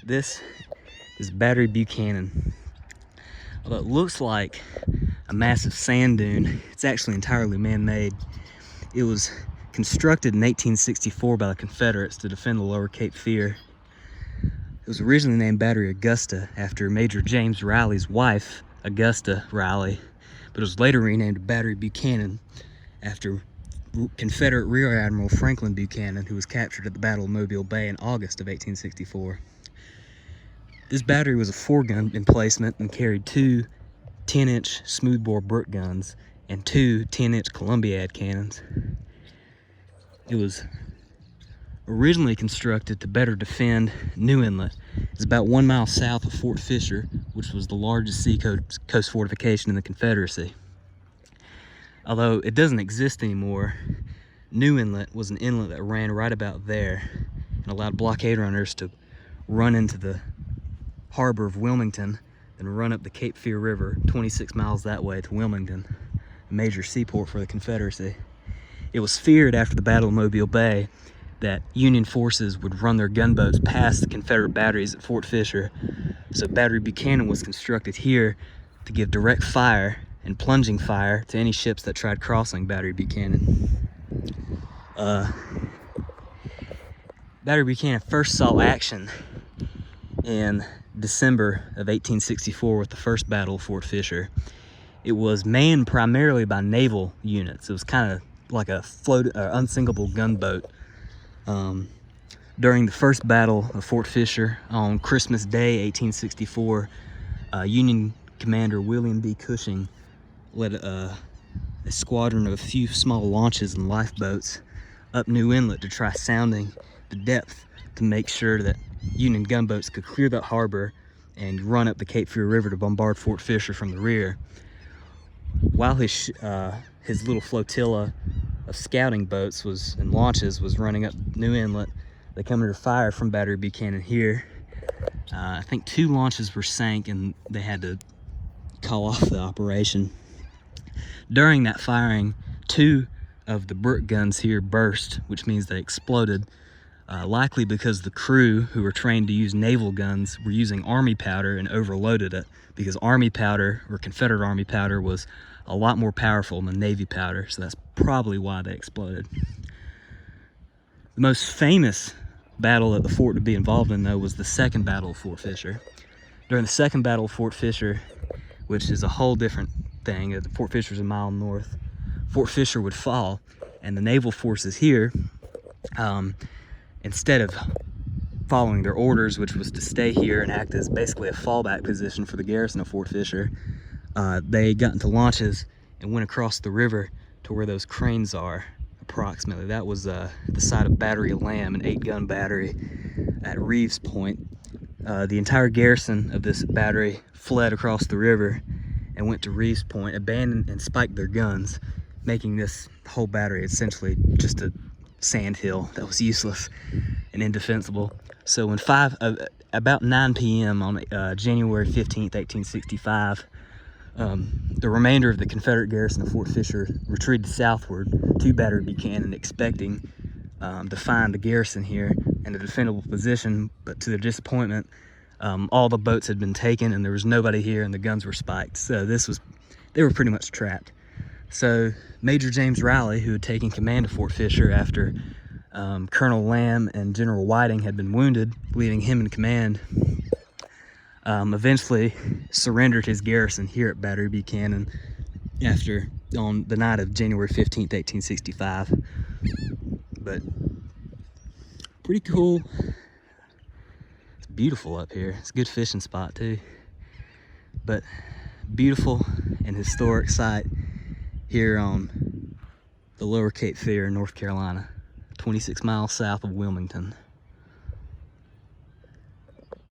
This is Battery Buchanan. Although it looks like a massive sand dune, it's actually entirely man-made. It was constructed in 1864 by the Confederates to defend the lower Cape Fear. It was originally named Battery Augusta after Major James Riley's wife, Augusta Riley, but it was later renamed Battery Buchanan after Confederate Rear Admiral Franklin Buchanan, who was captured at the Battle of Mobile Bay in August of 1864. This battery was a 4-gun emplacement and carried 2 10-inch smoothbore Brooke guns and 2 10-inch Columbiad cannons. It was originally constructed to better defend New Inlet. It's about 1 mile south of Fort Fisher, which was the largest seacoast fortification in the Confederacy. Although it doesn't exist anymore, New Inlet was an inlet that ran right about there and allowed blockade runners to run into the harbor of Wilmington and run up the Cape Fear River 26 miles that way to Wilmington, a major seaport for the Confederacy. It was feared after the Battle of Mobile Bay that Union forces would run their gunboats past the Confederate batteries at Fort Fisher, so Battery Buchanan was constructed here to give direct fire and plunging fire to any ships that tried crossing Battery Buchanan. Battery Buchanan first saw action in December of 1864 with the first Battle of Fort Fisher. It was manned primarily by naval units. It was kind of like a unsinkable gunboat. During the first Battle of Fort Fisher on Christmas Day 1864, Union Commander William B. Cushing led a squadron of a few small launches and lifeboats up New Inlet to try sounding the depth to make sure that Union gunboats could clear that harbor and run up the Cape Fear River to bombard Fort Fisher from the rear. While his little flotilla of scouting boats and launches was running up New Inlet, they come under fire from Battery Buchanan here. I think 2 launches were sank and they had to call off the operation. During that firing, 2 of the Brooke guns here burst, which means they exploded, likely because the crew, who were trained to use naval guns, were using Army powder and overloaded it, because Army powder, or Confederate Army powder, was a lot more powerful than Navy powder, so that's probably why they exploded. The most famous battle that the fort would be involved in, though, was the second Battle of Fort Fisher. During the second Battle of Fort Fisher, which is a whole different thing, Fort Fisher's a mile north, Fort Fisher would fall, and the naval forces here, instead of following their orders, which was to stay here and act as basically a fallback position for the garrison of Fort Fisher, they got into launches and went across the river to where those cranes are, approximately. That was the site of Battery Lamb, an 8-gun battery at Reeves Point. The entire garrison of this battery fled across the river and went to Reeves Point, abandoned and spiked their guns, making this whole battery essentially just a sand hill that was useless and indefensible. So when about 9 p.m. on January 15th, 1865, the remainder of the Confederate garrison of Fort Fisher retreated southward to Battery Buchanan, expecting to find the garrison here in a defendable position, but to their disappointment, all the boats had been taken and there was nobody here and the guns were spiked. So they were pretty much trapped. So Major James Riley, who had taken command of Fort Fisher after Colonel Lamb and General Whiting had been wounded, leaving him in command, eventually surrendered his garrison here at Battery Buchanan on the night of January 15th, 1865. But pretty cool. It's beautiful up here. It's a good fishing spot too. But beautiful and historic site here on the lower Cape Fear in North Carolina, 26 miles south of Wilmington.